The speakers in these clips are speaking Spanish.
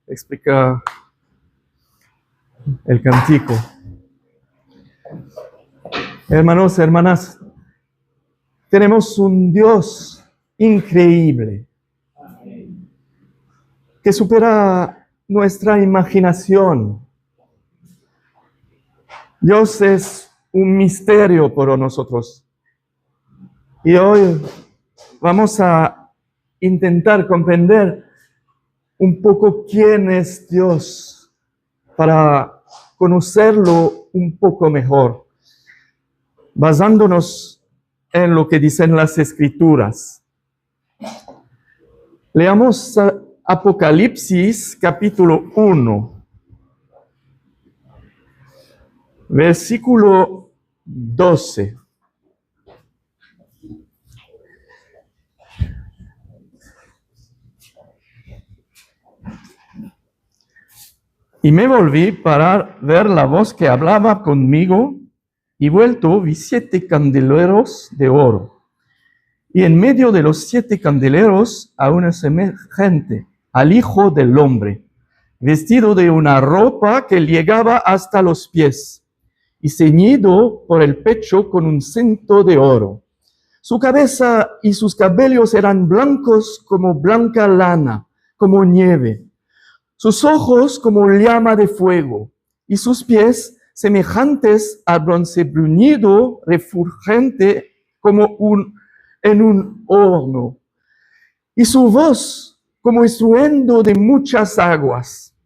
explica el cántico. Hermanos, hermanas, tenemos un Dios increíble que supera nuestra imaginación. Dios es un misterio para nosotros. Y hoy vamos a intentar comprender un poco quién es Dios para conocerlo un poco mejor, basándonos en lo que dicen las Escrituras. Leamos Apocalipsis capítulo 1, versículo 12. Y me volví para ver la voz que hablaba conmigo, y vuelto vi 7 candeleros de oro. Y en medio de los 7 candeleros a una semejante al Hijo del Hombre, vestido de una ropa que llegaba hasta los pies, y ceñido por el pecho con un cinto de oro. Su cabeza y sus cabellos eran blancos como blanca lana, como nieve. Sus ojos como llama de fuego, y sus pies semejantes al bronce bruñido, refulgente como en un horno, y su voz como estruendo de muchas aguas.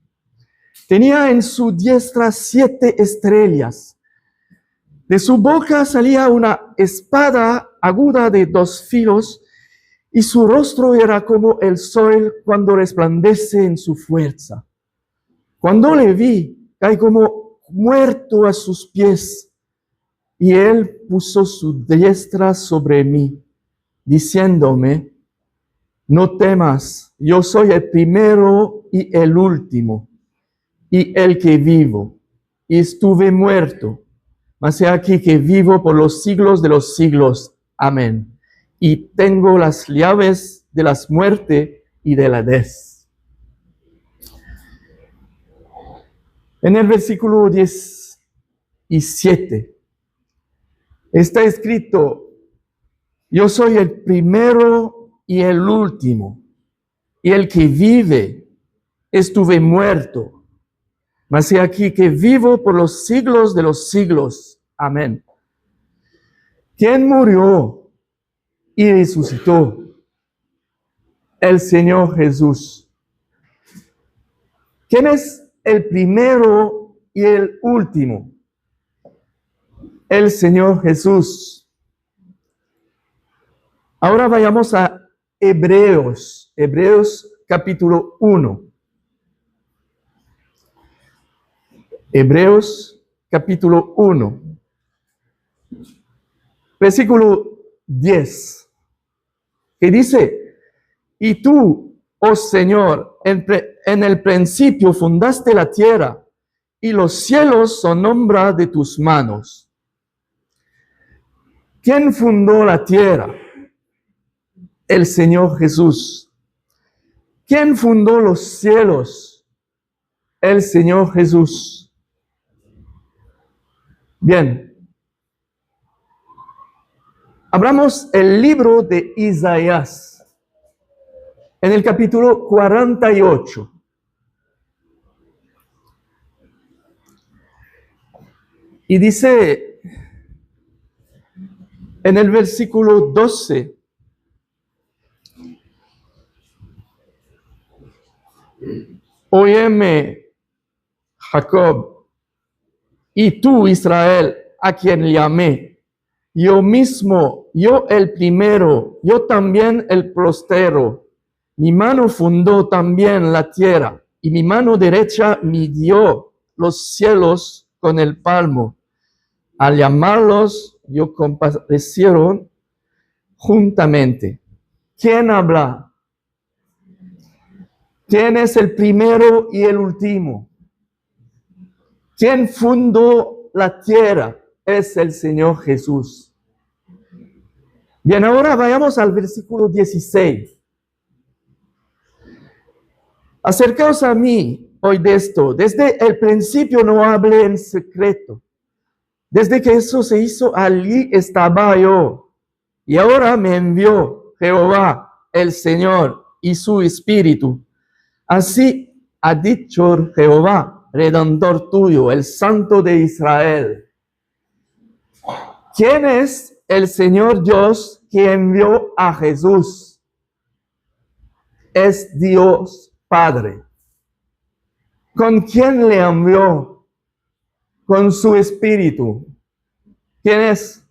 Tenía en su diestra 7 estrellas. De su boca salía una espada aguda de 2 filos, y su rostro era como el sol cuando resplandece en su fuerza. Cuando le vi, caí como muerto a sus pies, y él puso su diestra sobre mí, diciéndome: no temas, yo soy el primero y el último, y el que vivo, y estuve muerto, mas he aquí que vivo por los siglos de los siglos. Amén. Y tengo las llaves de la muerte y del Hades. En el versículo 17 está escrito: yo soy el primero y el último, y el que vive. Estuve muerto, mas he aquí que vivo por los siglos de los siglos. Amén. ¿Quién murió y resucitó? El Señor Jesús. ¿Quién es el primero y el último? El Señor Jesús. Ahora vayamos a Hebreos capítulo 1. Hebreos capítulo 1, versículo 10, que dice: y tú, oh Señor, en el principio fundaste la tierra, y los cielos son obra de tus manos. ¿Quién fundó la tierra? El Señor Jesús. ¿Quién fundó los cielos? El Señor Jesús. Bien. Abramos el libro de Isaías, en el capítulo 48. Y dice en el versículo 12: óyeme, Jacob, y tú, Israel, a quien llamé. Yo mismo, yo el primero, yo también el postero. Mi mano fundó también la tierra, y mi mano derecha midió los cielos con el palmo. Al llamarlos, yo comparecieron juntamente. ¿Quién habla? ¿Quién es el primero y el último? ¿Quién fundó la tierra? Es el Señor Jesús. Bien, ahora vayamos al versículo 16. Acercaos a mí, oíd esto. Desde el principio no hablé en secreto. Desde que eso se hizo, allí estaba yo. Y ahora me envió Jehová, el Señor, y su Espíritu. Así ha dicho Jehová, Redentor tuyo, el Santo de Israel. ¿Quién es el Señor Dios que envió a Jesús? Es Dios Padre. ¿Con quién le envió? Con su Espíritu. ¿Quién es?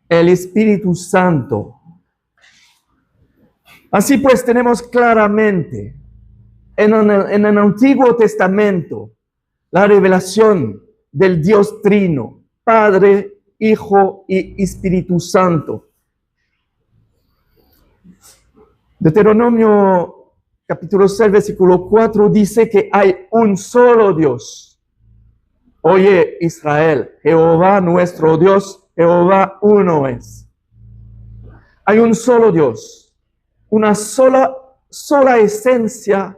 El Espíritu Santo. Así pues tenemos claramente en el Antiguo Testamento la revelación del Dios Trino, Padre, Hijo y Espíritu Santo. Deuteronomio capítulo 6, versículo 4 dice que hay un solo Dios. Oye, Israel, Jehová nuestro Dios, Jehová uno es. Hay un solo Dios, una sola esencia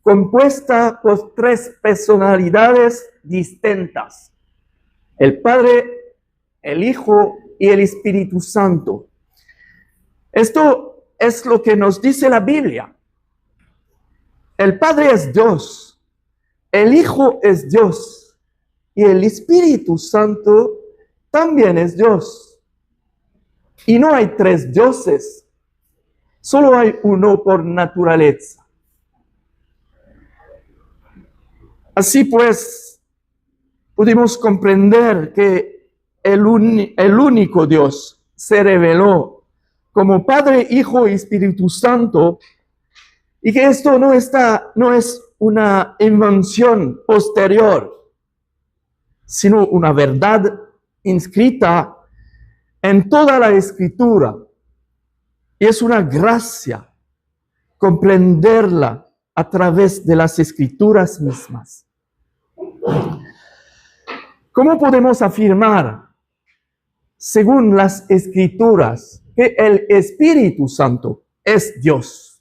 compuesta por tres personalidades distintas: el Padre, el Hijo y el Espíritu Santo. Esto es lo que nos dice la Biblia. El Padre es Dios, el Hijo es Dios y el Espíritu Santo también es Dios. Y no hay tres dioses, solo hay uno por naturaleza. Así pues, pudimos comprender que el único Dios se reveló como Padre, Hijo y Espíritu Santo, y que esto no es una invención posterior, sino una verdad inscrita en toda la Escritura. Y es una gracia comprenderla a través de las Escrituras mismas. ¿Cómo podemos afirmar, según las Escrituras, que el Espíritu Santo es Dios?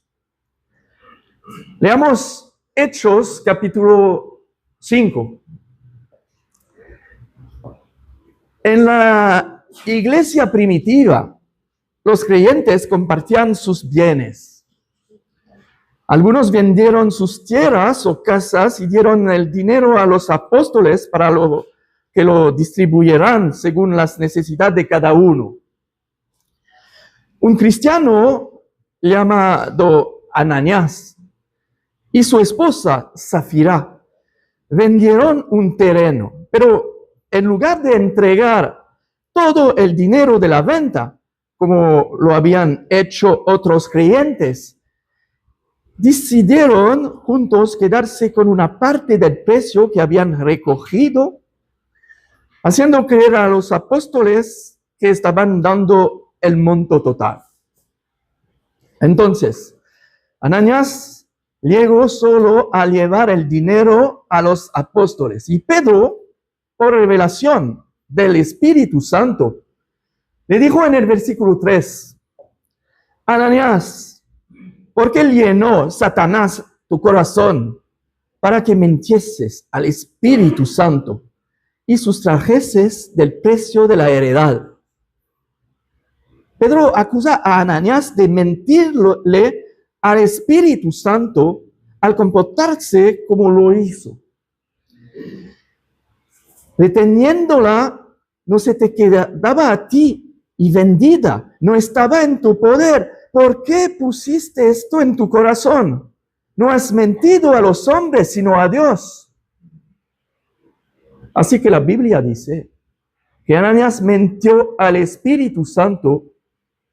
Leamos Hechos capítulo 5. En la iglesia primitiva, los creyentes compartían sus bienes. Algunos vendieron sus tierras o casas y dieron el dinero a los apóstoles para que lo distribuyeran según las necesidades de cada uno. Un cristiano llamado Ananías y su esposa Zafira vendieron un terreno, pero en lugar de entregar todo el dinero de la venta, como lo habían hecho otros creyentes, decidieron juntos quedarse con una parte del precio que habían recogido, haciendo creer a los apóstoles que estaban dando el monto total. Entonces, Ananías llegó solo a llevar el dinero a los apóstoles, y Pedro, por revelación del Espíritu Santo, le dijo en el versículo 3, Ananías, ¿por qué llenó Satanás tu corazón para que mintieses al Espíritu Santo y sustrajeses del precio de la heredad? Pedro acusa a Ananías de mentirle al Espíritu Santo al comportarse como lo hizo. Reteniéndola, no se te quedaba a ti y vendida, no estaba en tu poder. ¿Por qué pusiste esto en tu corazón? No has mentido a los hombres, sino a Dios. Así que la Biblia dice que Ananías mintió al Espíritu Santo,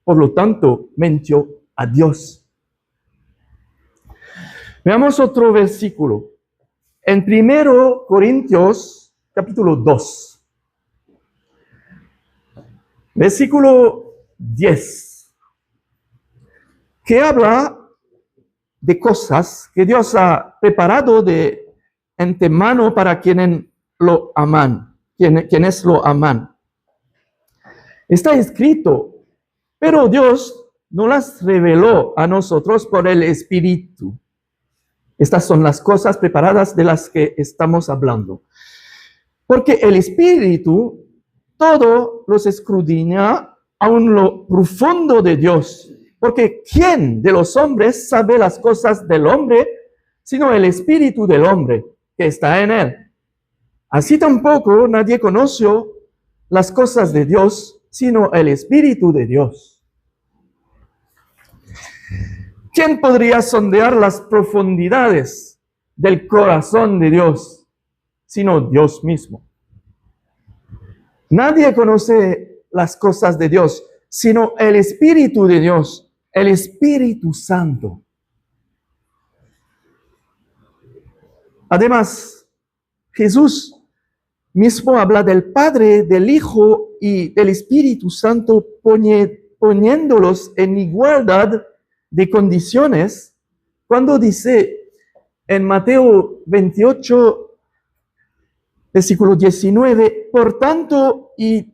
por lo tanto, mintió a Dios. Veamos otro versículo. En 1 Corintios, capítulo 2. Versículo 10. Que habla de cosas que Dios ha preparado de antemano para quienes lo aman. Quienes lo aman. Está escrito, pero Dios no las reveló a nosotros por el Espíritu. Estas son las cosas preparadas de las que estamos hablando. Porque el Espíritu todo los escudriña aún lo profundo de Dios. Porque ¿quién de los hombres sabe las cosas del hombre, sino el Espíritu del hombre que está en él? Así tampoco nadie conoció las cosas de Dios, sino el Espíritu de Dios. ¿Quién podría sondear las profundidades del corazón de Dios, sino Dios mismo? Nadie conoce las cosas de Dios, sino el Espíritu de Dios, el Espíritu Santo. Además, Jesús mismo habla del Padre, del Hijo y del Espíritu Santo, poniéndolos en igualdad de condiciones, cuando dice en Mateo 28, versículo 19, por tanto, y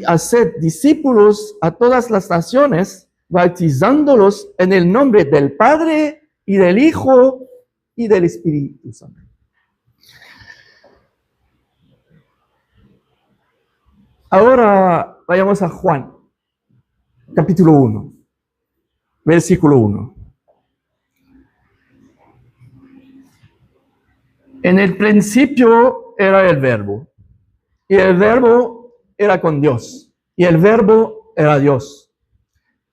haced discípulos a todas las naciones, bautizándolos en el nombre del Padre y del Hijo y del Espíritu Santo. Ahora vayamos a Juan, capítulo 1, versículo 1. En el principio era el Verbo, y el Verbo era con Dios, y el Verbo era Dios.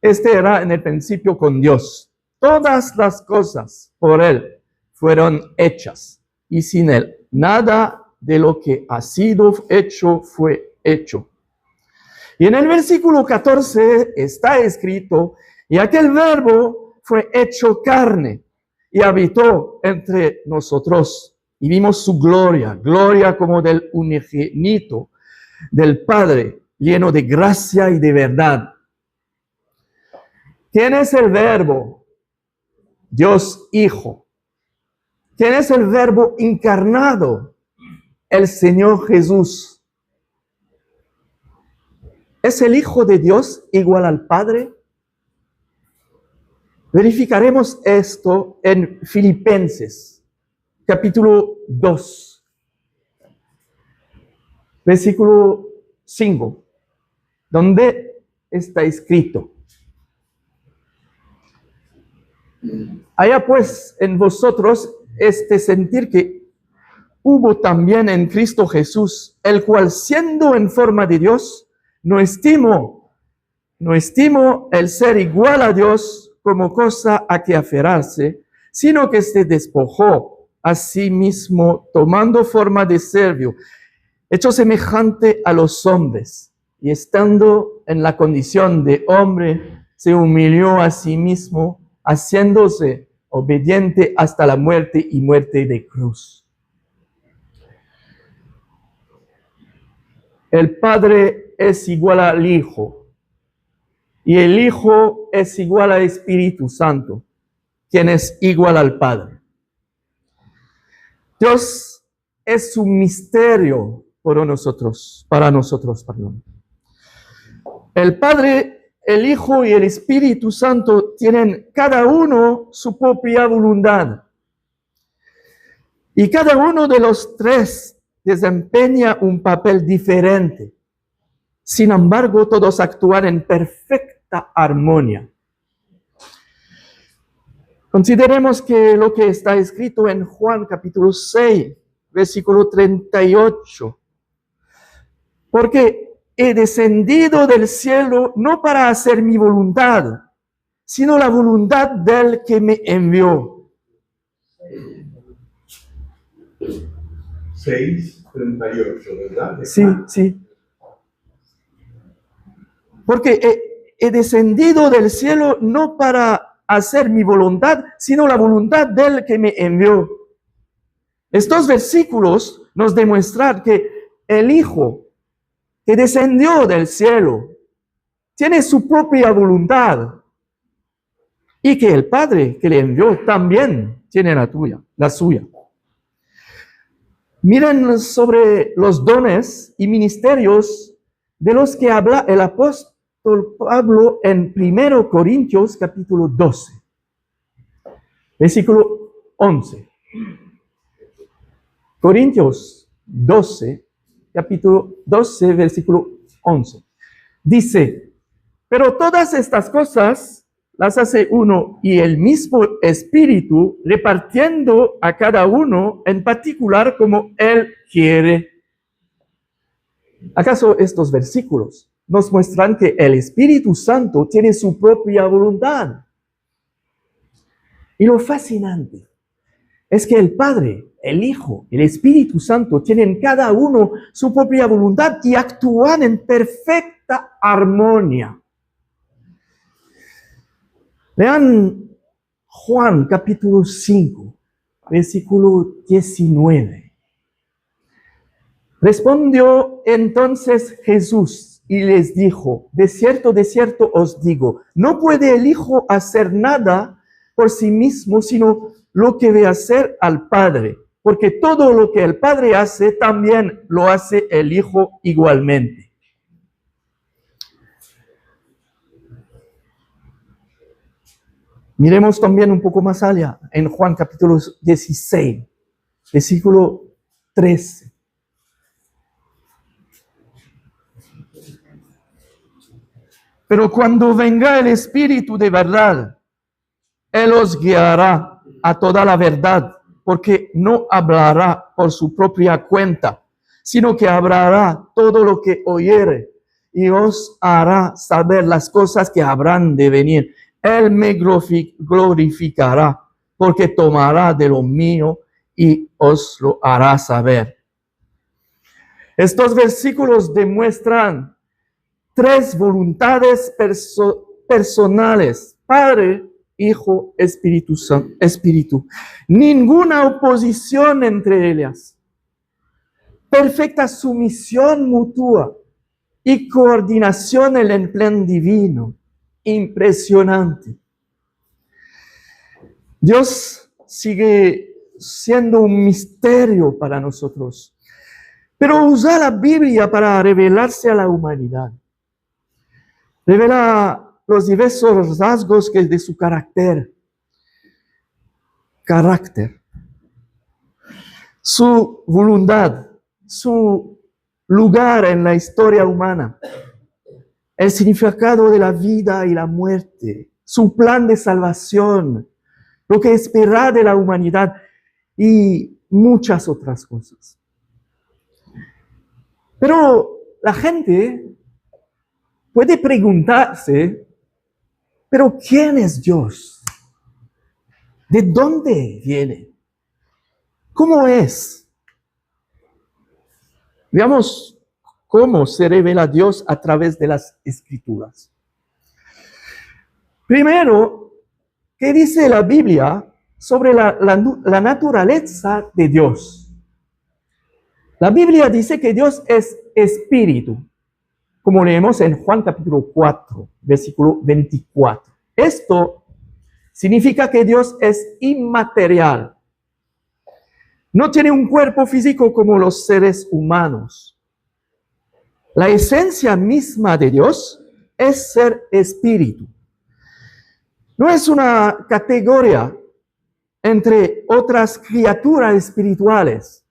Este era en el principio con Dios. Todas las cosas por Él fueron hechas, y sin Él nada de lo que ha sido hecho fue hecho. Y en el versículo 14 está escrito, y aquel Verbo fue hecho carne, y habitó entre nosotros. Y vimos su gloria, gloria como del unigénito del Padre, lleno de gracia y de verdad. ¿Quién es el Verbo? Dios Hijo. ¿Quién es el Verbo encarnado? El Señor Jesús. ¿Es el Hijo de Dios igual al Padre? Verificaremos esto en Filipenses, capítulo 2, versículo 5, donde está escrito: haya pues en vosotros este sentir que hubo también en Cristo Jesús, el cual siendo en forma de Dios, no estimo el ser igual a Dios como cosa a que aferrarse, sino que se despojó a sí mismo, tomando forma de servio, hecho semejante a los hombres, y estando en la condición de hombre, se humilló a sí mismo, haciéndose obediente hasta la muerte y muerte de cruz. El Padre es igual al Hijo, y el Hijo es igual al Espíritu Santo, quien es igual al Padre. Dios es un misterio para nosotros. El Padre, el Hijo y el Espíritu Santo tienen cada uno su propia voluntad. Y cada uno de los tres desempeña un papel diferente. Sin embargo, todos actúan en perfecta armonía. Consideremos que lo que está escrito en Juan capítulo 6, versículo 38. Porque he descendido del cielo no para hacer mi voluntad, sino la voluntad del que me envió. 6:38, ¿verdad? Sí. Porque he descendido del cielo no para hacer mi voluntad, sino la voluntad del que me envió. Estos versículos nos demuestran que el Hijo que descendió del cielo tiene su propia voluntad y que el Padre que le envió también tiene la suya. Miren sobre los dones y ministerios de los que habla el apóstol Pablo en 1 Corintios capítulo 12, versículo 11. Corintios 12, capítulo 12, versículo 11. Dice, pero todas estas cosas las hace uno y el mismo Espíritu, repartiendo a cada uno en particular como Él quiere. ¿Acaso estos versículos nos muestran que el Espíritu Santo tiene su propia voluntad? Y lo fascinante es que el Padre, el Hijo, el Espíritu Santo tienen cada uno su propia voluntad y actúan en perfecta armonía. Lean Juan capítulo 5, versículo 19. Respondió entonces Jesús y les dijo, de cierto os digo, no puede el Hijo hacer nada por sí mismo, sino lo que ve hacer al Padre, porque todo lo que el Padre hace, también lo hace el Hijo igualmente. Miremos también un poco más allá, en Juan capítulo 16, versículo 13. Pero cuando venga el Espíritu de verdad, Él os guiará a toda la verdad, porque no hablará por su propia cuenta, sino que hablará todo lo que oyere y os hará saber las cosas que habrán de venir. Él me glorificará, porque tomará de lo mío y os lo hará saber. Estos versículos demuestran tres voluntades personales: Padre, Hijo, Espíritu. Ninguna oposición entre ellas. Perfecta sumisión mutua y coordinación en el plan divino. Impresionante. Dios sigue siendo un misterio para nosotros, pero usa la Biblia para revelarse a la humanidad. Revela los diversos rasgos de su carácter, su voluntad, su lugar en la historia humana, el significado de la vida y la muerte, su plan de salvación, lo que espera de la humanidad y muchas otras cosas. Pero la gente puede preguntarse, ¿pero quién es Dios? ¿De dónde viene? ¿Cómo es? Veamos cómo se revela Dios a través de las Escrituras. Primero, ¿qué dice la Biblia sobre la naturaleza de Dios? La Biblia dice que Dios es espíritu, como leemos en Juan capítulo 4, versículo 24. Esto significa que Dios es inmaterial. No tiene un cuerpo físico como los seres humanos. La esencia misma de Dios es ser espíritu. No es una categoría entre otras criaturas espirituales.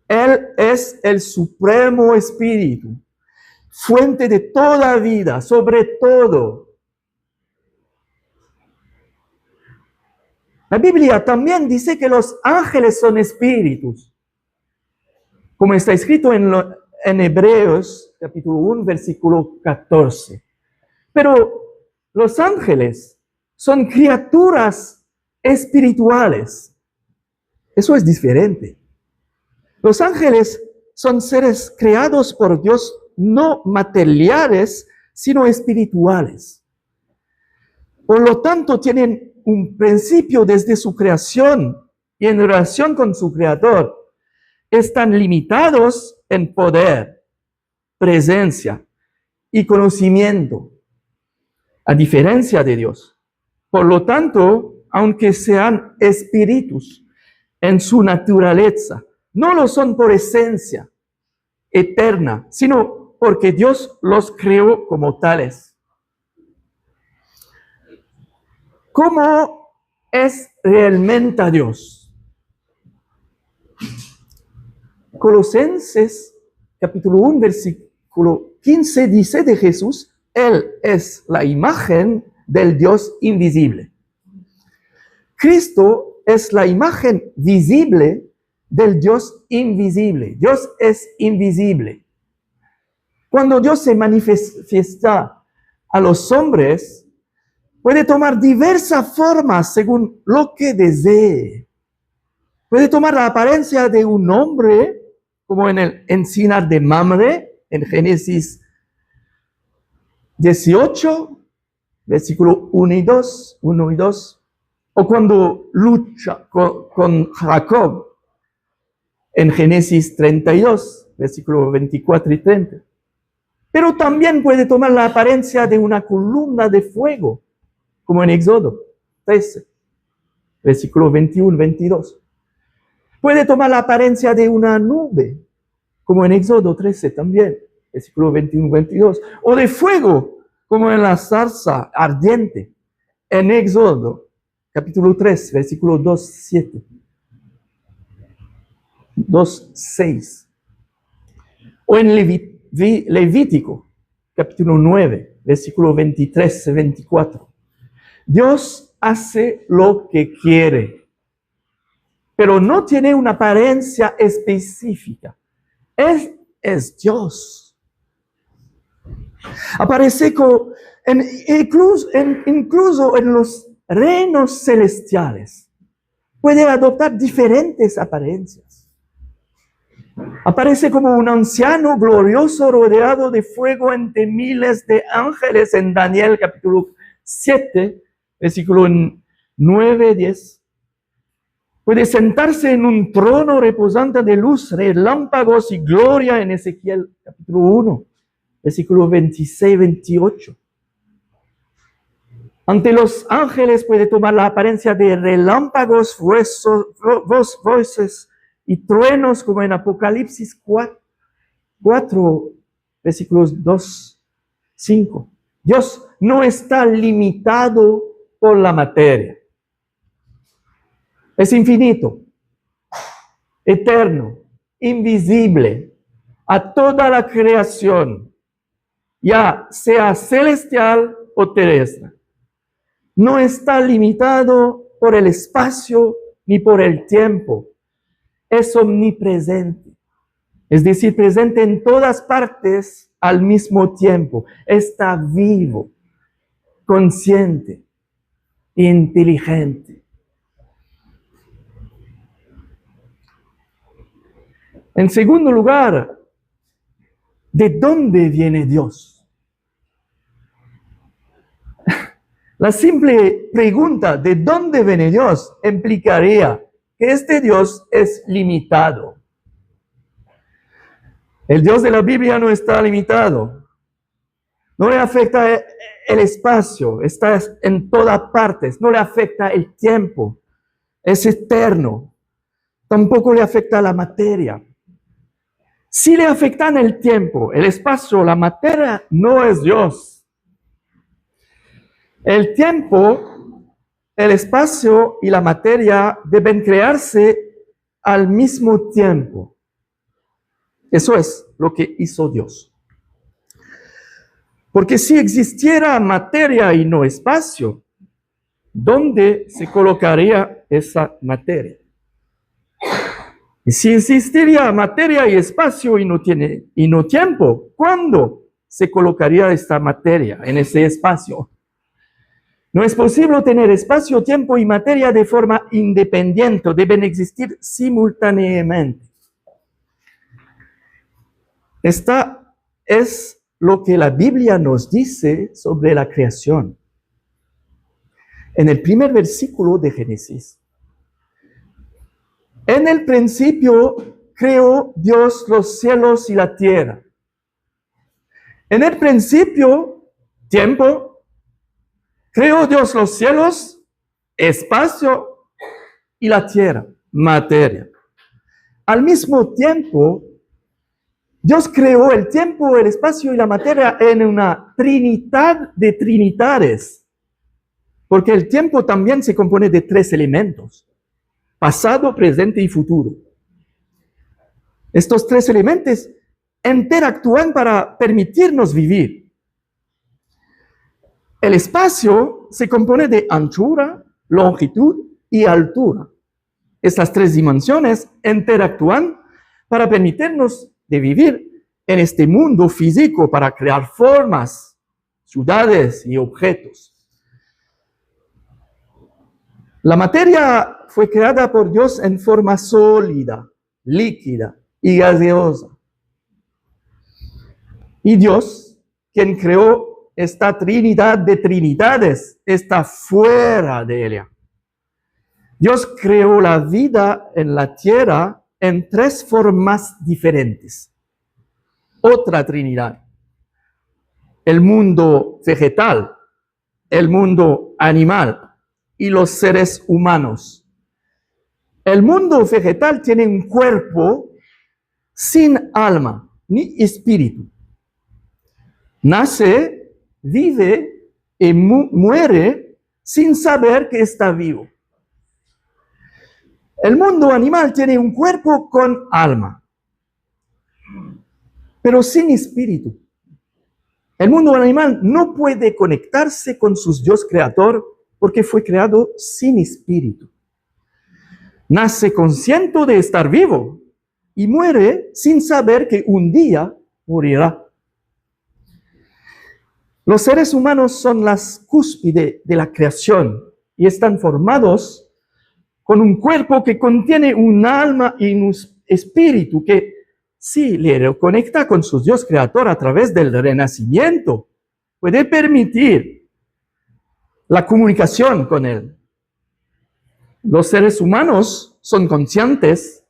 Él es el supremo espíritu, fuente de toda vida, sobre todo. La Biblia también dice que los ángeles son espíritus, como está escrito en Hebreos capítulo 1, versículo 14. Pero los ángeles son criaturas espirituales. Eso es diferente. Los ángeles son seres creados por Dios, no materiales, sino espirituales. Por lo tanto, tienen un principio desde su creación y en relación con su creador. Están limitados en poder, presencia y conocimiento, a diferencia de Dios. Por lo tanto, aunque sean espíritus en su naturaleza, no lo son por esencia eterna, sino porque Dios los creó como tales. ¿Cómo es realmente a Dios. Colosenses capítulo 1, versículo 15 dice de Jesús, Él es la imagen del Dios invisible. Cristo es la imagen visible del Dios invisible. Dios es invisible. Cuando Dios se manifiesta a los hombres, puede tomar diversas formas según lo que desee. Puede tomar la apariencia de un hombre, como en el encinar de Mamre, en Génesis 18, versículo 1 y 2, o cuando lucha con Jacob, en Génesis 32, versículo 24 y 30. Pero también puede tomar la apariencia de una columna de fuego, como en Éxodo 13, versículo 21, 22. Puede tomar la apariencia de una nube, como en Éxodo 13 también, versículo 21, 22. O de fuego, como en la zarza ardiente, en Éxodo capítulo 3, versículo 2, 7. 2, 6. O en Levítico, capítulo 9, versículo 23, 24. Dios hace lo que quiere, pero no tiene una apariencia específica. Es Dios. Aparece incluso en los reinos celestiales. Puede adoptar diferentes apariencias. Aparece como un anciano glorioso rodeado de fuego entre miles de ángeles en Daniel capítulo 7, versículo 9, 10. Puede sentarse en un trono reposante de luz, relámpagos y gloria en Ezequiel capítulo 1, versículo 26, 28. Ante los ángeles puede tomar la apariencia de relámpagos, voces y truenos, como en Apocalipsis 4, versículos 2, 5. Dios no está limitado por la materia. Es infinito, eterno, invisible a toda la creación, ya sea celestial o terrestre. No está limitado por el espacio ni por el tiempo. Es omnipresente, es decir, presente en todas partes al mismo tiempo. Está vivo, consciente, inteligente. En segundo lugar, ¿de dónde viene Dios? La simple pregunta, ¿de dónde viene Dios?, implicaría que este Dios es limitado. El Dios de la Biblia no está limitado. No le afecta el espacio, está en todas partes. No le afecta el tiempo, es eterno. Tampoco le afecta la materia. Si le afectan el tiempo, el espacio, la materia, no es Dios. El tiempo, el espacio y la materia deben crearse al mismo tiempo. Eso es lo que hizo Dios. Porque si existiera materia y no espacio, ¿dónde se colocaría esa materia? Y si existiría materia y espacio y no tiempo, ¿cuándo se colocaría esta materia en ese espacio? No es posible tener espacio, tiempo y materia de forma independiente, deben existir simultáneamente. Esta es lo que la Biblia nos dice sobre la creación. En el primer versículo de Génesis. En el principio creó Dios los cielos y la tierra. En el principio, tiempo, creó Dios los cielos, espacio y la tierra, materia. Al mismo tiempo, Dios creó el tiempo, el espacio y la materia en una trinidad de trinidades. porque el tiempo también se compone de 3 elementos: pasado, presente y futuro. Estos 3 elementos interactúan para permitirnos vivir. El espacio se compone de anchura, longitud y altura. Estas 3 dimensiones interactúan para permitirnos de vivir en este mundo físico, para crear formas, ciudades y objetos. La materia fue creada por Dios en forma sólida, líquida y gaseosa. Y Dios, quien creó esta Trinidad de Trinidades, está fuera de ella. Dios creó la vida en la tierra en 3 formas diferentes. Otra Trinidad: el mundo vegetal, el mundo animal y los seres humanos. El mundo vegetal tiene un cuerpo sin alma ni espíritu. Nace, vive y muere sin saber que está vivo. El mundo animal tiene un cuerpo con alma, pero sin espíritu. El mundo animal no puede conectarse con su Dios creador porque fue creado sin espíritu. Nace consciente de estar vivo y muere sin saber que un día morirá. Los seres humanos son las cúspides de la creación y están formados con un cuerpo que contiene un alma y un espíritu que, si le reconecta con su Dios creador a través del renacimiento, puede permitir la comunicación con Él. Los seres humanos son conscientes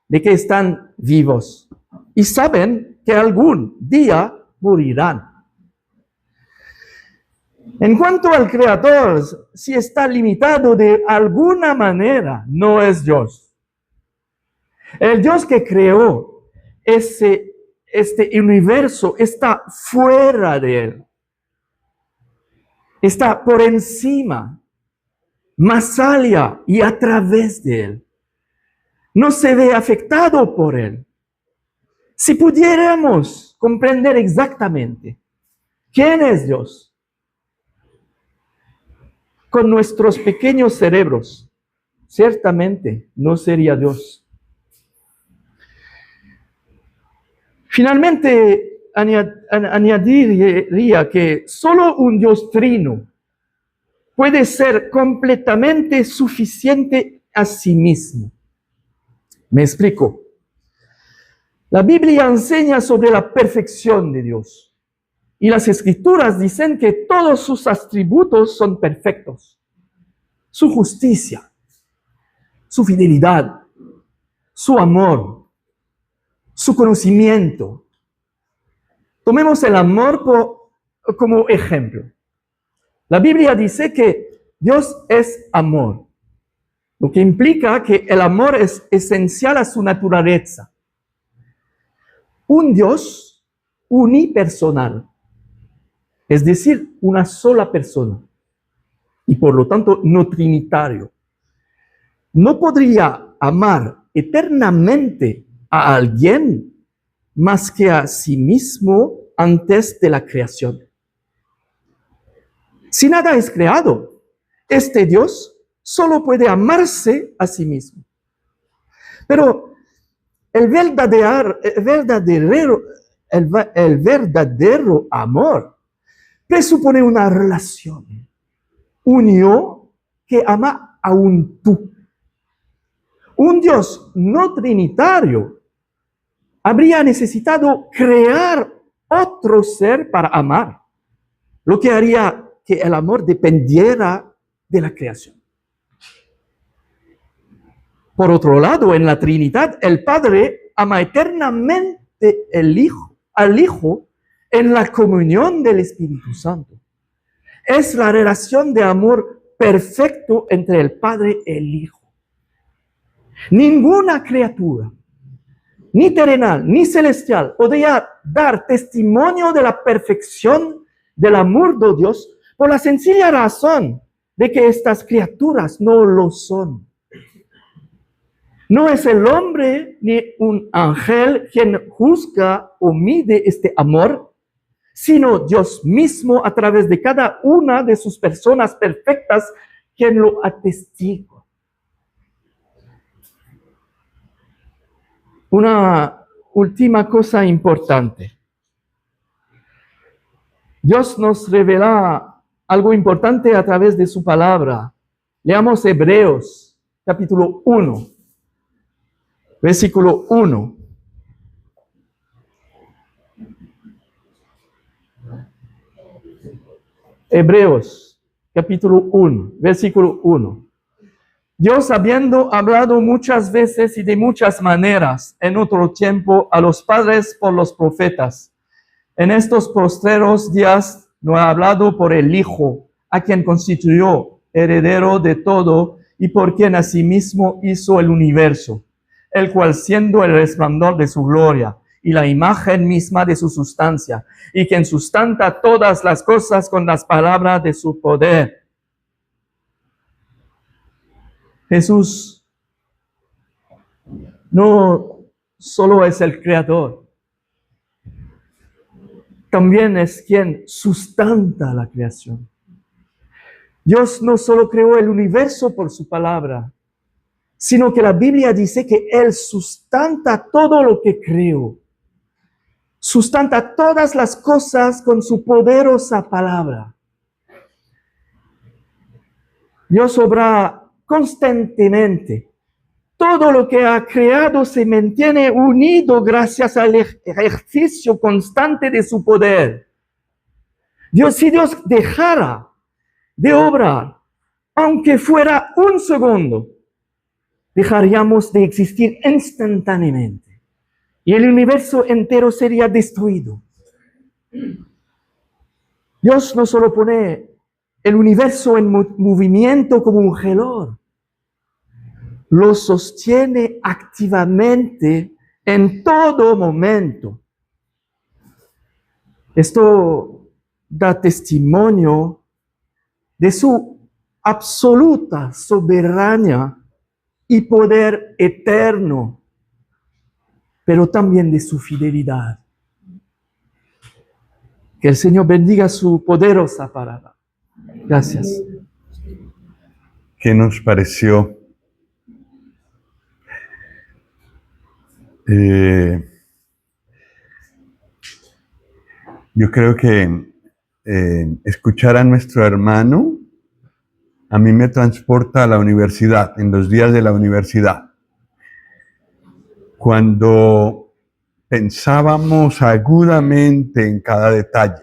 de que están vivos y saben que algún día morirán. En cuanto al Creador, si está limitado de alguna manera, no es Dios. El Dios que creó este universo está fuera de él. Está por encima, más allá y a través de él. No se ve afectado por él. Si pudiéramos comprender exactamente quién es Dios, con nuestros pequeños cerebros, ciertamente no sería Dios. Finalmente, añadiría que solo un Dios trino puede ser completamente suficiente a sí mismo. Me explico. La Biblia enseña sobre la perfección de Dios. Y las Escrituras dicen que todos sus atributos son perfectos. Su justicia, su fidelidad, su amor, su conocimiento. Tomemos el amor como ejemplo. La Biblia dice que Dios es amor, lo que implica que el amor es esencial a su naturaleza. Un Dios unipersonal, es decir, una sola persona, y por lo tanto no trinitario, no podría amar eternamente a alguien más que a sí mismo antes de la creación. Si nada es creado, este Dios solo puede amarse a sí mismo. Pero el verdadero amor presupone una relación, unión que ama a un tú. Un Dios no trinitario habría necesitado crear otro ser para amar, lo que haría que el amor dependiera de la creación. Por otro lado, en la Trinidad, el Padre ama eternamente al Hijo en la comunión del Espíritu Santo. Es la relación de amor perfecto entre el Padre y el Hijo. Ninguna criatura, ni terrenal ni celestial, podría dar testimonio de la perfección del amor de Dios por la sencilla razón de que estas criaturas no lo son. No es el hombre ni un ángel quien juzga o mide este amor, sino Dios mismo a través de cada una de sus personas perfectas quien lo atestigua. Una última cosa importante. Dios nos revela algo importante a través de su palabra. Leamos Hebreos, capítulo 1, versículo 1. Hebreos, capítulo 1, versículo 1. Dios, habiendo hablado muchas veces y de muchas maneras en otro tiempo a los padres por los profetas, en estos postreros días no ha hablado por el Hijo, a quien constituyó heredero de todo y por quien asimismo hizo el universo, el cual siendo el resplandor de su gloria y la imagen misma de su sustancia, y quien sustenta todas las cosas con las palabras de su poder. Jesús no solo es el creador, también es quien sustenta la creación. Dios no solo creó el universo por su palabra, sino que la Biblia dice que Él sustenta todo lo que creó. Sustenta todas las cosas con su poderosa palabra. Dios obra constantemente. Todo lo que ha creado se mantiene unido gracias al ejercicio constante de su poder. Si Dios dejara de obrar, aunque fuera un segundo, dejaríamos de existir instantáneamente y el universo entero sería destruido. Dios no solo pone el universo en movimiento como un reloj, lo sostiene activamente en todo momento. Esto da testimonio de su absoluta soberanía y poder eterno, pero también de su fidelidad. Que el Señor bendiga su poderosa palabra. Gracias. ¿Qué nos pareció? Yo creo que escuchar a nuestro hermano a mí me transporta a la universidad, en los días de la universidad, cuando pensábamos agudamente en cada detalle.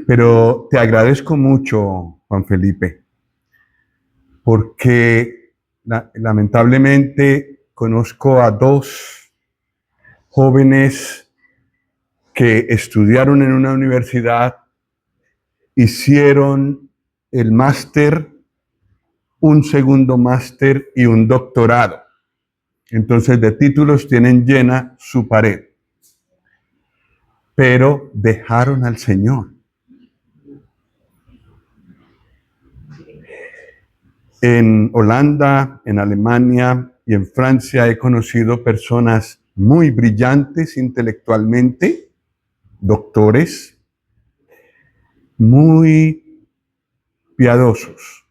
Pero te agradezco mucho, Juan Felipe, porque lamentablemente conozco a dos jóvenes que estudiaron en una universidad, hicieron el máster, un segundo máster y un doctorado. Entonces de títulos tienen llena su pared, pero dejaron al Señor. En Holanda, en Alemania y en Francia he conocido personas muy brillantes intelectualmente, doctores, muy piadosos,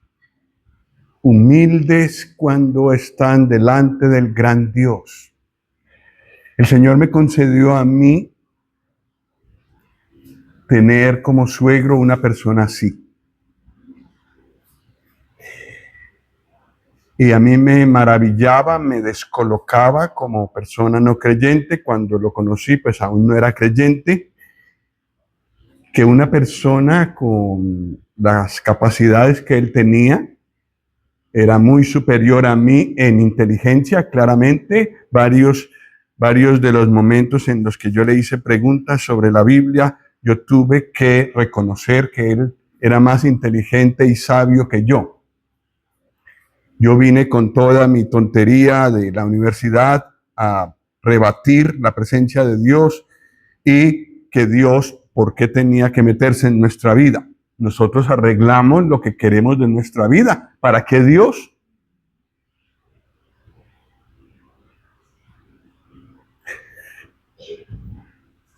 humildes cuando están delante del gran Dios. El Señor me concedió a mí tener como suegro una persona así. Y a mí me maravillaba, me descolocaba como persona no creyente. Cuando lo conocí, pues aún no era creyente, que una persona con las capacidades que él tenía era muy superior a mí en inteligencia, claramente. Varios de los momentos en los que yo le hice preguntas sobre la Biblia, yo tuve que reconocer que él era más inteligente y sabio que yo. Yo vine con toda mi tontería de la universidad a rebatir la presencia de Dios y que Dios, ¿por qué tenía que meterse en nuestra vida? nosotros arreglamos lo que queremos de nuestra vida. ¿Para qué Dios?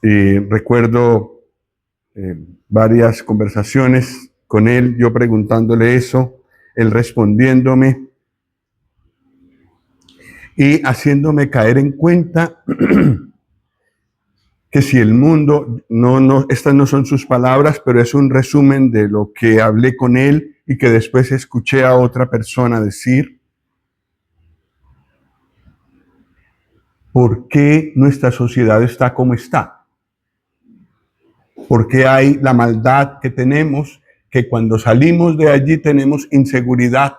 Recuerdo varias conversaciones con él, yo preguntándole eso, él respondiéndome y haciéndome caer en cuenta que si el mundo, estas no son sus palabras, pero es un resumen de lo que hablé con él y que después escuché a otra persona decir, ¿por qué nuestra sociedad está como está? ¿Por qué hay la maldad que tenemos, que cuando salimos de allí tenemos inseguridad?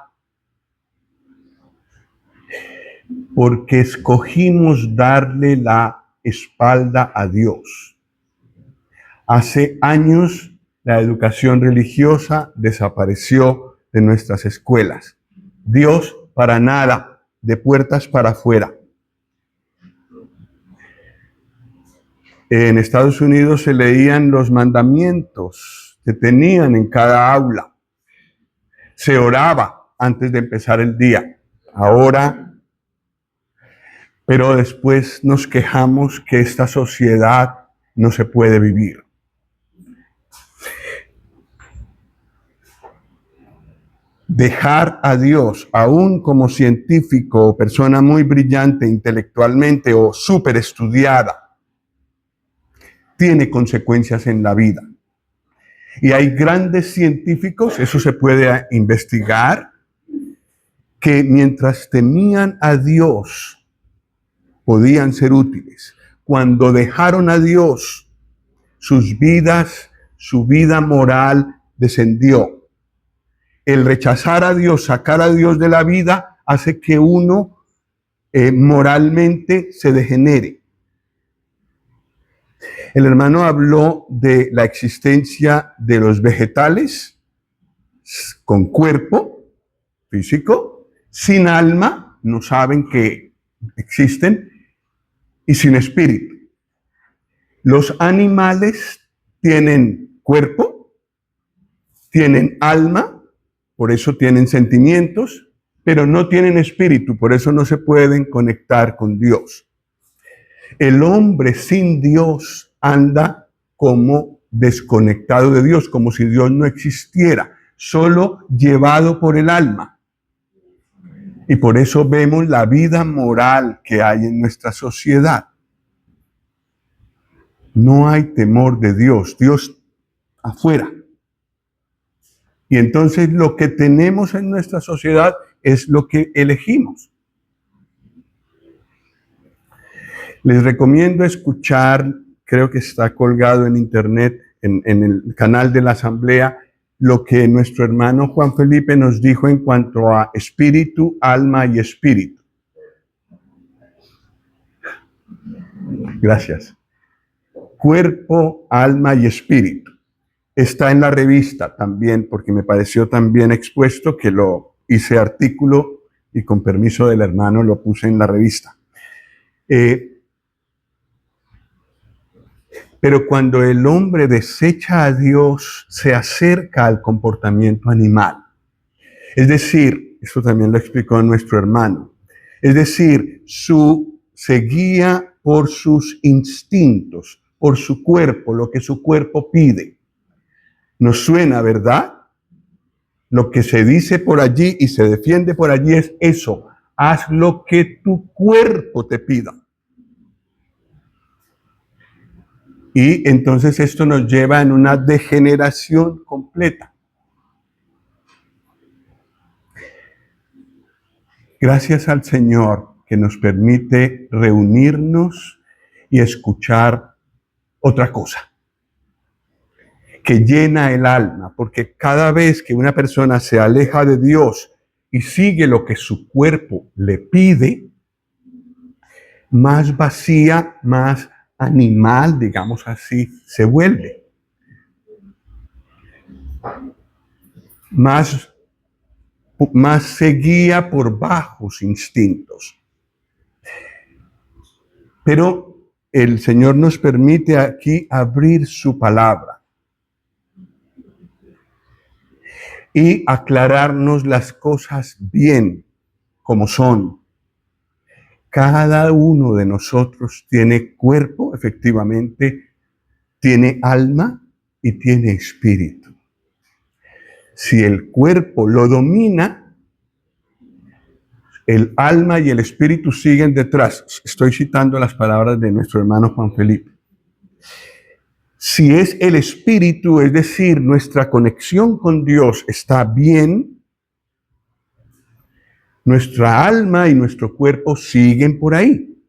Porque escogimos darle la espalda a Dios. Hace años la educación religiosa desapareció de nuestras escuelas. Dios para nada, de puertas para afuera. En Estados Unidos se leían los mandamientos que tenían en cada aula. Se oraba antes de empezar el día. Ahora, pero después nos quejamos que esta sociedad no se puede vivir. Dejar a Dios, aún como científico o persona muy brillante intelectualmente o súper estudiada, tiene consecuencias en la vida. Y hay grandes científicos, eso se puede investigar, que mientras temían a Dios, podían ser útiles. Cuando dejaron a Dios, sus vidas, su vida moral descendió. El rechazar a Dios, sacar a Dios de la vida, hace que uno moralmente se degenere. El hermano habló de la existencia de los vegetales con cuerpo físico, sin alma, no saben que existen, y sin espíritu. Los animales tienen cuerpo, tienen alma, por eso tienen sentimientos, pero no tienen espíritu, por eso no se pueden conectar con Dios. El hombre sin Dios anda como desconectado de Dios, como si Dios no existiera, solo llevado por el alma. Y por eso vemos la vida moral que hay en nuestra sociedad. No hay temor de Dios, Dios afuera. Y entonces lo que tenemos en nuestra sociedad es lo que elegimos. Les recomiendo escuchar, creo que está colgado en internet, en el canal de la Asamblea, lo que nuestro hermano Juan Felipe nos dijo en cuanto a espíritu, alma y espíritu. Gracias. Cuerpo, alma y espíritu. Está en la revista también, porque me pareció tan bien expuesto que lo hice artículo y con permiso del hermano lo puse en la revista. Pero cuando el hombre desecha a Dios, se acerca al comportamiento animal. Es decir, esto también lo explicó nuestro hermano, es decir, se guía por sus instintos, por su cuerpo, lo que su cuerpo pide. Nos suena, ¿verdad? Lo que se dice por allí y se defiende por allí es eso. Haz lo que tu cuerpo te pida. Y entonces esto nos lleva en una degeneración completa. Gracias al Señor que nos permite reunirnos y escuchar otra cosa que llena el alma, porque cada vez que una persona se aleja de Dios y sigue lo que su cuerpo le pide, más vacía, más animal, digamos así, se vuelve. Más se guía por bajos instintos. Pero el Señor nos permite aquí abrir su palabra. y aclararnos las cosas bien como son. Cada uno de nosotros tiene cuerpo, efectivamente, tiene alma y tiene espíritu. Si el cuerpo lo domina, el alma y el espíritu siguen detrás. Estoy citando las palabras de nuestro hermano Juan Felipe. Si es el espíritu, es decir, nuestra conexión con Dios está bien, nuestra alma y nuestro cuerpo siguen por ahí.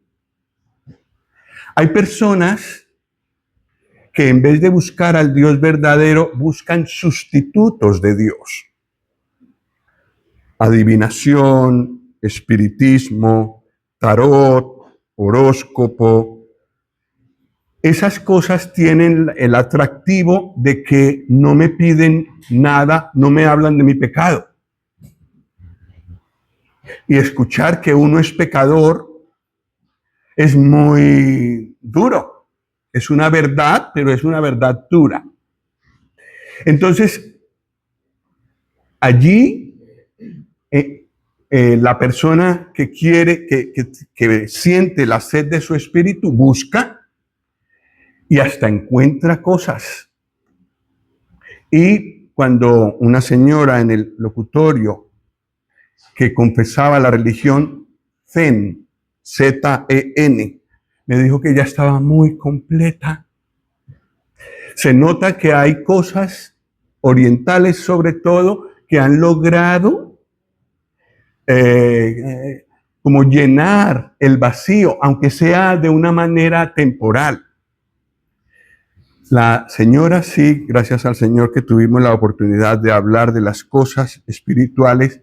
Hay personas que en vez de buscar al Dios verdadero, buscan sustitutos de Dios. Adivinación, espiritismo, tarot, horóscopo. Esas cosas tienen el atractivo de que no me piden nada, no me hablan de mi pecado. Y escuchar que uno es pecador es muy duro. Es una verdad, pero es una verdad dura. Entonces, allí la persona que quiere, que siente la sed de su espíritu, busca y hasta encuentra cosas. Y cuando una señora en el locutorio que confesaba la religión Zen, Z-E-N, me dijo que ya estaba muy completa. Se nota que hay cosas orientales, sobre todo, que han logrado como llenar el vacío, aunque sea de una manera temporal. La señora sí, gracias al Señor que tuvimos la oportunidad de hablar de las cosas espirituales,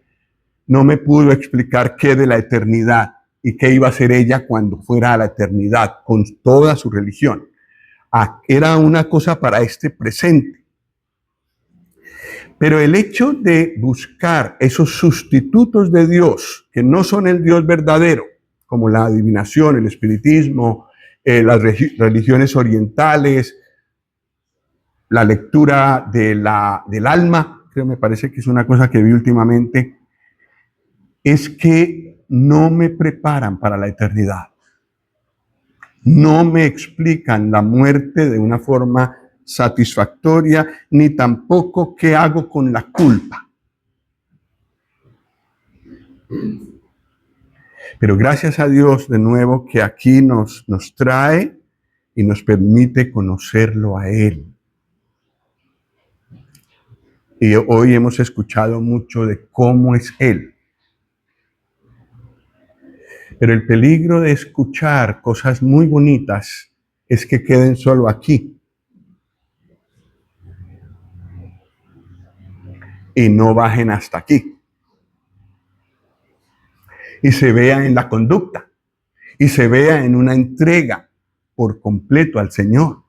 no me pudo explicar qué de la eternidad y qué iba a hacer ella cuando fuera a la eternidad con toda su religión. Era una cosa para este presente. Pero el hecho de buscar esos sustitutos de Dios, que no son el Dios verdadero, como la adivinación, el espiritismo, las religiones orientales, la lectura del alma, creo, me parece que es una cosa que vi últimamente, es que no me preparan para la eternidad. No me explican la muerte de una forma satisfactoria, ni tampoco qué hago con la culpa. Pero gracias a Dios, de nuevo, que aquí nos trae y nos permite conocerlo a Él. Y hoy hemos escuchado mucho de cómo es Él. Pero el peligro de escuchar cosas muy bonitas es que queden solo aquí. Y no bajen hasta aquí. Y se vea en la conducta. Y se vea en una entrega por completo al Señor.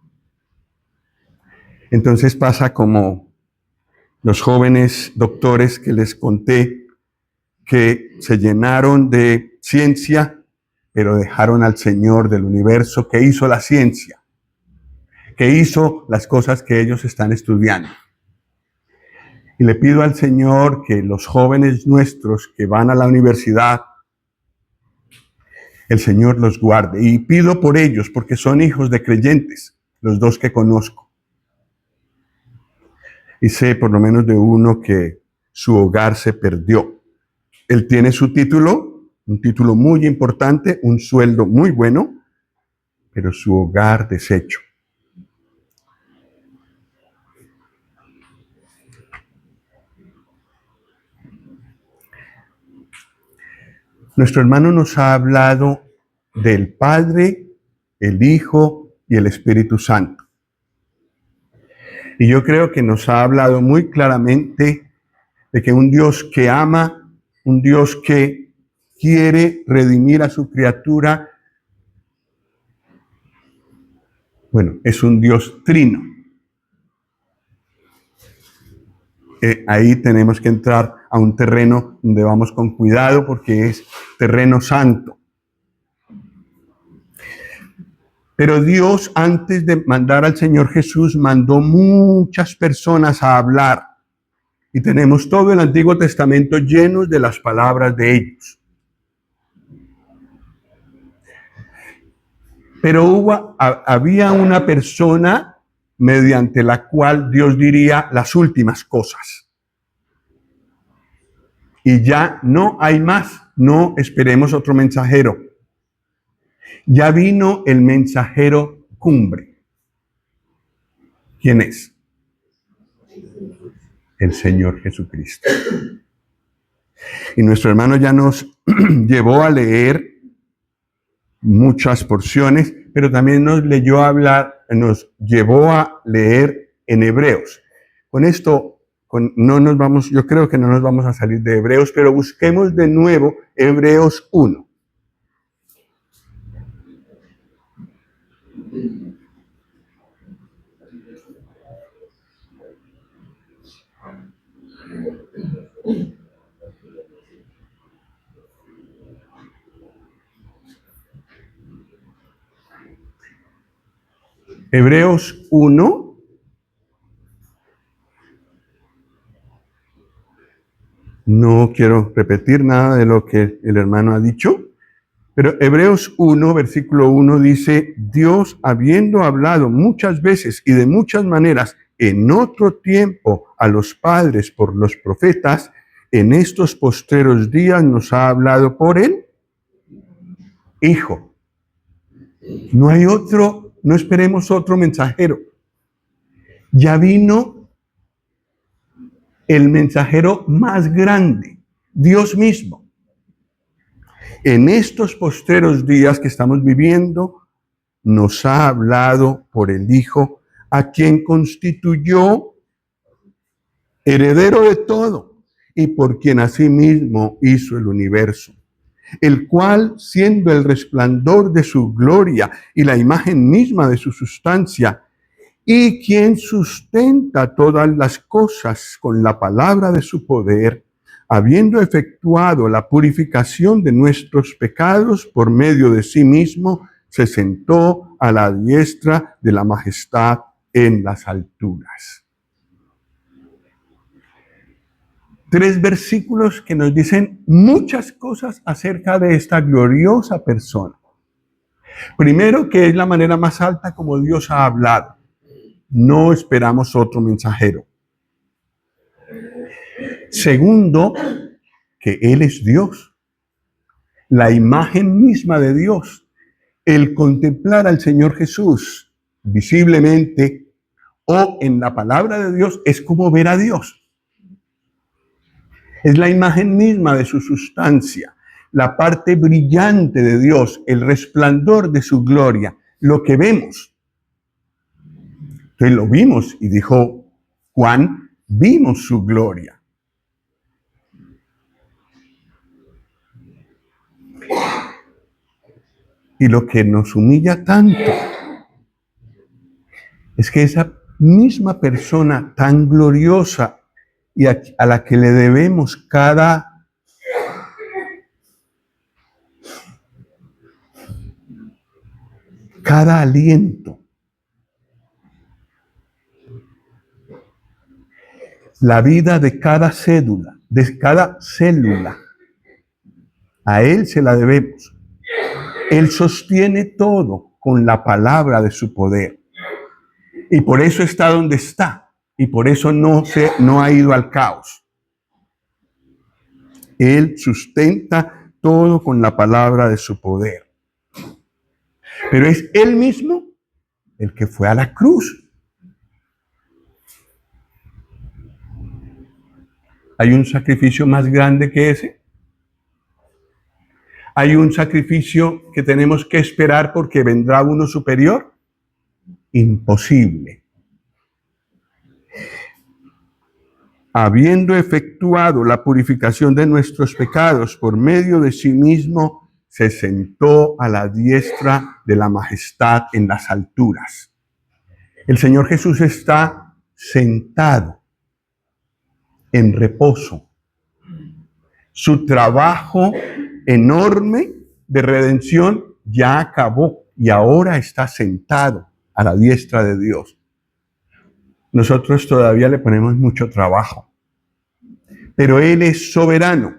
Entonces pasa como los jóvenes doctores que les conté, que se llenaron de ciencia, pero dejaron al Señor del universo que hizo la ciencia, que hizo las cosas que ellos están estudiando. Y le pido al Señor que los jóvenes nuestros que van a la universidad, el Señor los guarde. Y pido por ellos, porque son hijos de creyentes, los dos que conozco. Y sé por lo menos de uno que su hogar se perdió. Él tiene su título, un título muy importante, un sueldo muy bueno, pero su hogar deshecho. Nuestro hermano nos ha hablado del Padre, el Hijo y el Espíritu Santo. Y yo creo que nos ha hablado muy claramente de que un Dios que ama, un Dios que quiere redimir a su criatura, bueno, es un Dios trino. Ahí tenemos que entrar a un terreno donde vamos con cuidado porque es terreno santo. Pero Dios, antes de mandar al Señor Jesús, mandó muchas personas a hablar. Y tenemos todo el Antiguo Testamento lleno de las palabras de ellos. Pero había una persona mediante la cual Dios diría las últimas cosas. Y ya no hay más, no esperemos otro mensajero. Ya vino el mensajero cumbre. ¿Quién es? El Señor Jesucristo. Y nuestro hermano ya nos llevó a leer muchas porciones, pero también nos llevó a leer en Hebreos. Con esto yo creo que no nos vamos a salir de Hebreos, pero busquemos de nuevo Hebreos 1. Hebreos 1. No quiero repetir nada de lo que el hermano ha dicho, pero Hebreos 1, versículo 1 dice, Dios, habiendo hablado muchas veces y de muchas maneras en otro tiempo a los padres por los profetas, en estos postreros días nos ha hablado por el Hijo. No hay otro, no esperemos otro mensajero. Ya vino el mensajero más grande, Dios mismo. En estos postreros días que estamos viviendo, nos ha hablado por el Hijo, a quien constituyó heredero de todo y por quien asimismo hizo el universo, el cual, siendo el resplandor de su gloria y la imagen misma de su sustancia, y quien sustenta todas las cosas con la palabra de su poder, habiendo efectuado la purificación de nuestros pecados por medio de sí mismo, se sentó a la diestra de la majestad en las alturas. 3 versículos que nos dicen muchas cosas acerca de esta gloriosa persona. Primero, que es la manera más alta como Dios ha hablado. No esperamos otro mensajero. Segundo, que Él es Dios, la imagen misma de Dios. El contemplar al Señor Jesús visiblemente o en la palabra de Dios es como ver a Dios. Es la imagen misma de su sustancia, la parte brillante de Dios, el resplandor de su gloria, lo que vemos. Entonces lo vimos y dijo Juan, vimos su gloria. Y lo que nos humilla tanto es que esa misma persona tan gloriosa y a la que le debemos cada aliento, la vida de cada célula, a Él se la debemos. Él sostiene todo con la palabra de su poder. Y por eso está donde está. Y por eso no ha ido al caos. Él sustenta todo con la palabra de su poder. Pero es Él mismo el que fue a la cruz. ¿Hay un sacrificio más grande que ese? ¿Hay un sacrificio que tenemos que esperar porque vendrá uno superior? Imposible. Habiendo efectuado la purificación de nuestros pecados por medio de sí mismo, se sentó a la diestra de la majestad en las alturas. El Señor Jesús está sentado en reposo. Su trabajo enorme de redención ya acabó y ahora está sentado a la diestra de Dios. Nosotros todavía le ponemos mucho trabajo. pero Él es soberano.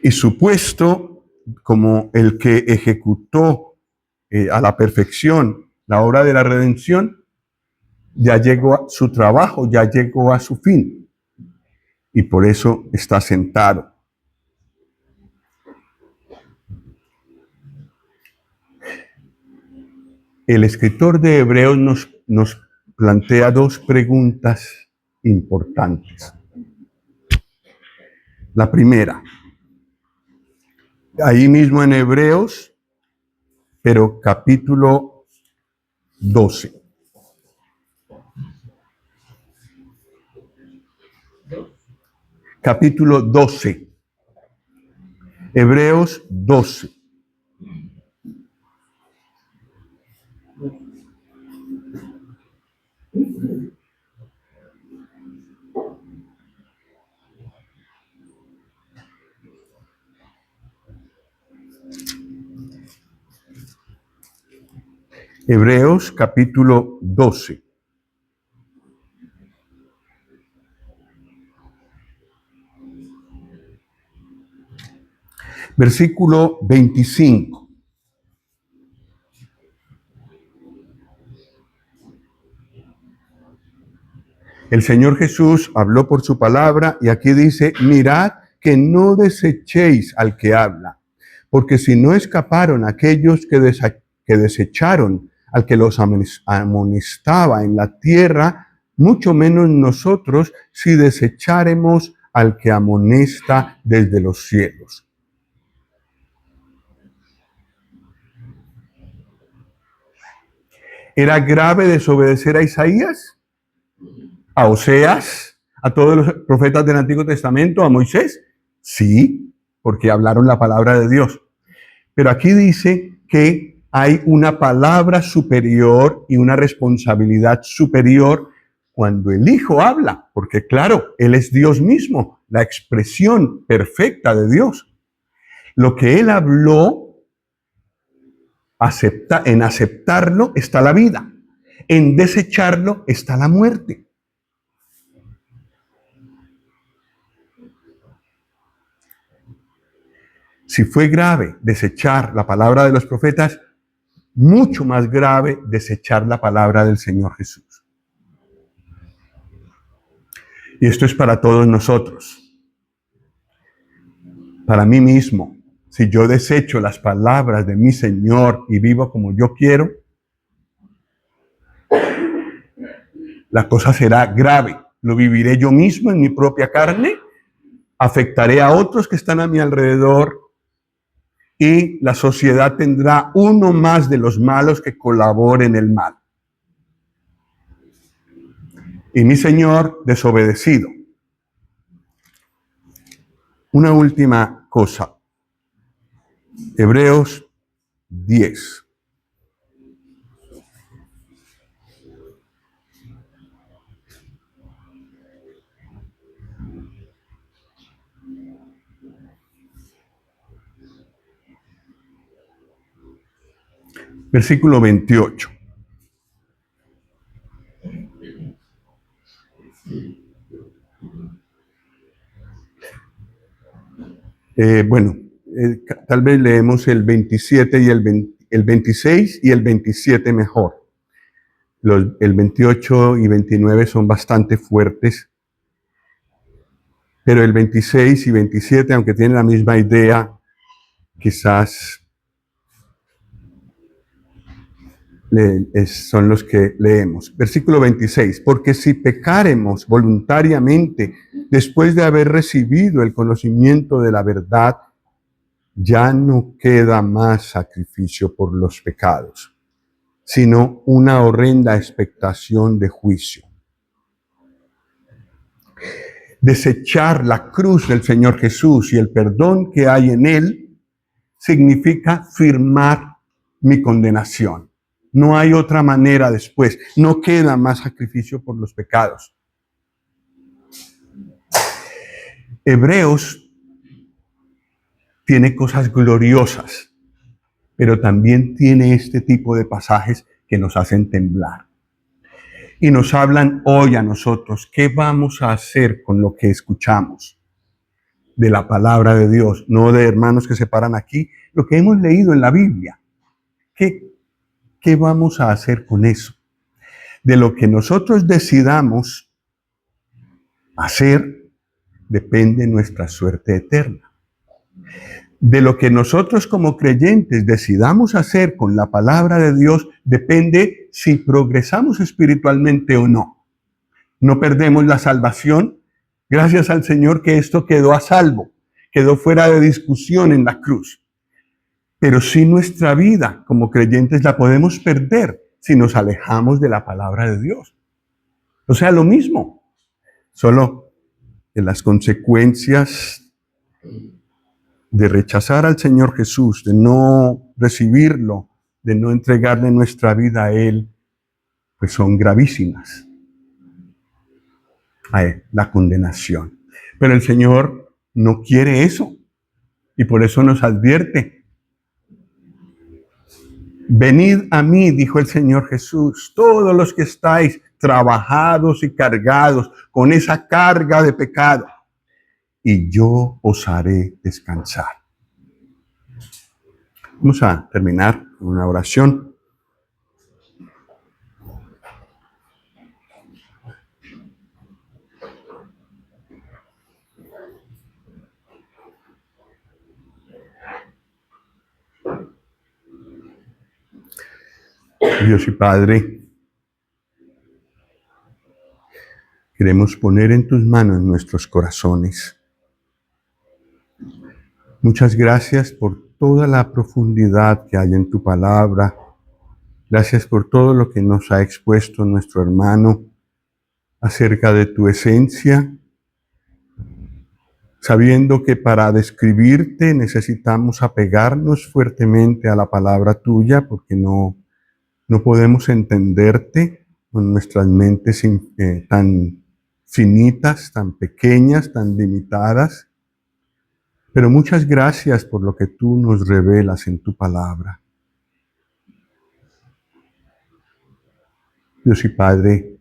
Y su puesto como el que ejecutó a la perfección la obra de la redención, ya llegó a su trabajo, ya llegó a su fin. Y por eso está sentado. El escritor de Hebreos nos plantea dos preguntas importantes. La primera, ahí mismo en Hebreos, pero capítulo 12. Capítulo 12. Hebreos 12. Hebreos capítulo 12. Versículo 25. El Señor Jesús habló por su palabra y aquí dice, mirad que no desechéis al que habla, porque si no escaparon aquellos que desecharon al que los amonestaba en la tierra, mucho menos nosotros si desecháremos al que amonesta desde los cielos. ¿Era grave desobedecer a Isaías? ¿A Oseas? ¿A todos los profetas del Antiguo Testamento? ¿A Moisés? Sí, porque hablaron la palabra de Dios. Pero aquí dice que hay una palabra superior y una responsabilidad superior cuando el Hijo habla, porque claro, Él es Dios mismo, la expresión perfecta de Dios. Lo que Él habló, en aceptarlo está la vida, en desecharlo está la muerte. Si fue grave desechar la palabra de los profetas, mucho más grave desechar la palabra del Señor Jesús. Y esto es para todos nosotros. Para mí mismo, si yo desecho las palabras de mi Señor y vivo como yo quiero, la cosa será grave. Lo viviré yo mismo en mi propia carne, afectaré a otros que están a mi alrededor y la sociedad tendrá uno más de los malos que colabore en el mal. Y mi Señor desobedecido. Una última cosa. Hebreos 10. Versículo 28. Tal vez leemos el 27 y el 26 y el 27 mejor. El 28 y 29 son bastante fuertes, pero el 26 y 27, aunque tienen la misma idea, quizás son los que leemos. Versículo 26, porque si pecáremos voluntariamente después de haber recibido el conocimiento de la verdad, ya no queda más sacrificio por los pecados, sino una horrenda expectación de juicio. Desechar la cruz del Señor Jesús y el perdón que hay en Él significa firmar mi condenación. No hay otra manera después. No queda más sacrificio por los pecados. Hebreos tiene cosas gloriosas, pero también tiene este tipo de pasajes que nos hacen temblar. y nos hablan hoy a nosotros. ¿Qué vamos a hacer con lo que escuchamos de la palabra de Dios? No de hermanos que se paran aquí, lo que hemos leído en la Biblia. ¿Qué vamos a hacer con eso? De lo que nosotros decidamos hacer depende nuestra suerte eterna. De lo que nosotros como creyentes decidamos hacer con la palabra de Dios depende si progresamos espiritualmente o no. No perdemos la salvación, gracias al Señor que esto quedó a salvo, quedó fuera de discusión en la cruz. Pero sí nuestra vida como creyentes la podemos perder si nos alejamos de la palabra de Dios. O sea, lo mismo, solo que las consecuencias de rechazar al Señor Jesús, de no recibirlo, de no entregarle nuestra vida a Él, pues son gravísimas. La condenación. Pero el Señor no quiere eso y por eso nos advierte. Venid a mí, dijo el Señor Jesús, todos los que estáis trabajados y cargados con esa carga de pecado, y yo os haré descansar. Vamos a terminar con una oración. Dios y Padre, queremos poner en tus manos nuestros corazones. Muchas gracias por toda la profundidad que hay en tu palabra. Gracias por todo lo que nos ha expuesto nuestro hermano acerca de tu esencia, sabiendo que para describirte necesitamos apegarnos fuertemente a la palabra tuya, porque no podemos entenderte con nuestras mentes tan finitas, tan pequeñas, tan limitadas. Pero muchas gracias por lo que tú nos revelas en tu palabra. Dios y Padre,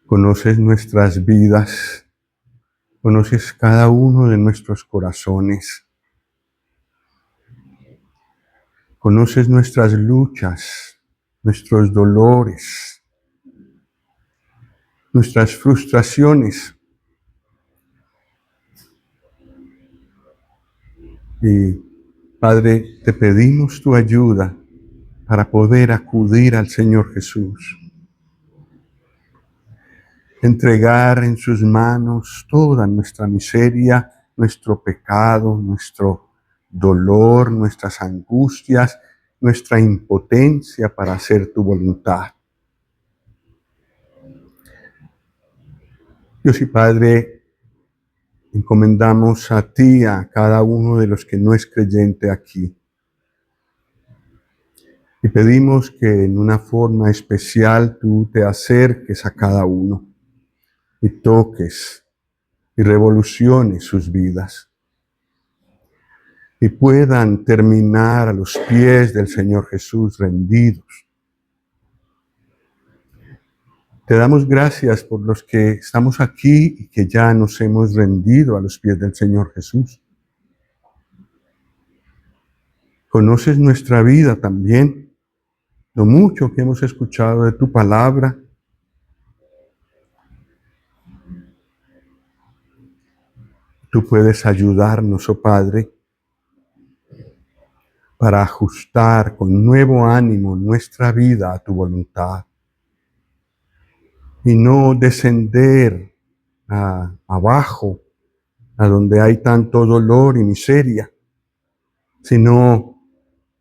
conoces nuestras vidas, conoces cada uno de nuestros corazones, conoces nuestras luchas, nuestros dolores, nuestras frustraciones. Y Padre, te pedimos tu ayuda para poder acudir al Señor Jesús. Entregar en sus manos toda nuestra miseria, nuestro pecado, nuestro dolor, nuestras angustias, nuestra impotencia para hacer tu voluntad. Dios y Padre, encomendamos a ti, a cada uno de los que no es creyente aquí. Y pedimos que en una forma especial tú te acerques a cada uno y toques y revoluciones sus vidas. Y puedan terminar a los pies del Señor Jesús rendidos. Te damos gracias por los que estamos aquí y que ya nos hemos rendido a los pies del Señor Jesús. Conoces nuestra vida también, lo mucho que hemos escuchado de tu palabra. Tú puedes ayudarnos, oh Padre, para ajustar con nuevo ánimo nuestra vida a tu voluntad. Y no descender abajo, a donde hay tanto dolor y miseria, sino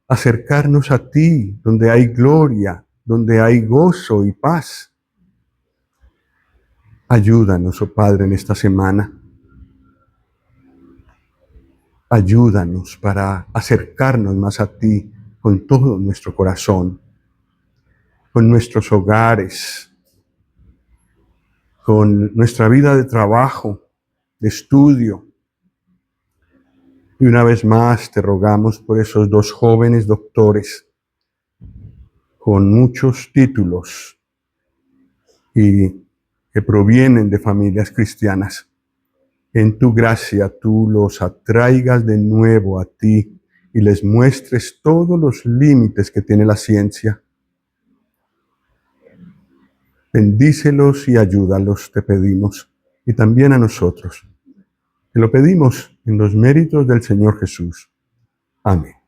acercarnos a ti, donde hay gloria, donde hay gozo y paz. Ayúdanos, oh Padre, en esta semana. Ayúdanos para acercarnos más a ti con todo nuestro corazón, con nuestros hogares, con nuestra vida de trabajo, de estudio. Y una vez más te rogamos por esos 2 jóvenes doctores con muchos títulos y que provienen de familias cristianas. En tu gracia tú los atraigas de nuevo a ti y les muestres todos los límites que tiene la ciencia. Bendícelos y ayúdalos, te pedimos, y también a nosotros. Te lo pedimos en los méritos del Señor Jesús. Amén.